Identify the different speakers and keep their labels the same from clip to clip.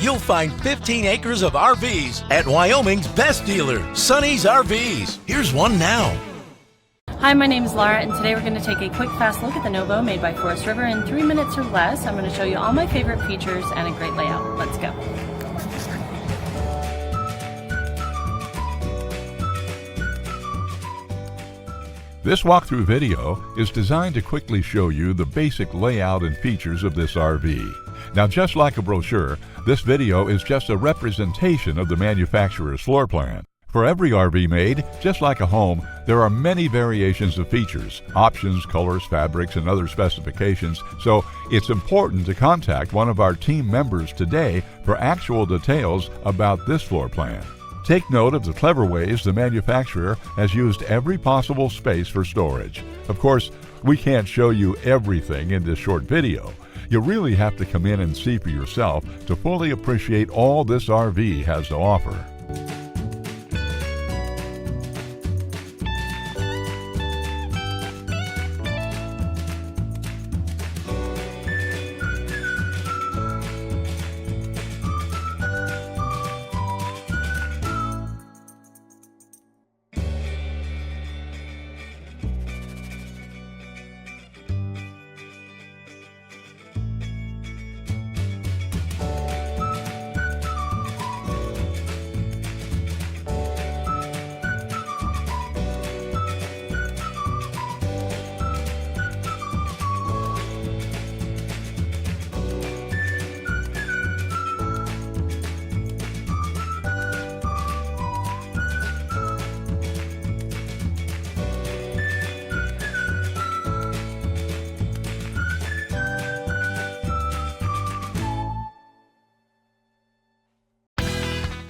Speaker 1: you'll find 15 acres of RVs at Wyoming's best dealer, Sonny's RVs. Here's one now.
Speaker 2: Hi, my name is Laura, and today we're going to take a quick fast look at the Novo made by Forest River in 3 minutes or less. I'm going to show you all my favorite features and a great layout. Let's go.
Speaker 3: This walkthrough video is designed to quickly show you the basic layout and features of this RV. Now, just like a brochure, this video is just a representation of the manufacturer's floor plan. For every RV made, just like a home, there are many variations of features, options, colors, fabrics, and other specifications, so it's important to contact one of our team members today for actual details about this floor plan. Take note of the clever ways the manufacturer has used every possible space for storage. Of course, we can't show you everything in this short video. You really have to come in and see for yourself to fully appreciate all this RV has to offer.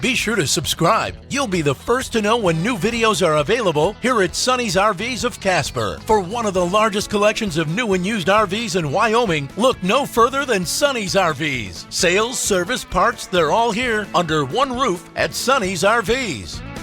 Speaker 1: Be sure to subscribe. You'll be the first to know when new videos are available here at Sonny's RVs of Casper. For one of the largest collections of new and used RVs in Wyoming, look no further than Sonny's RVs. Sales, service, parts, they're all here under one roof at Sonny's RVs.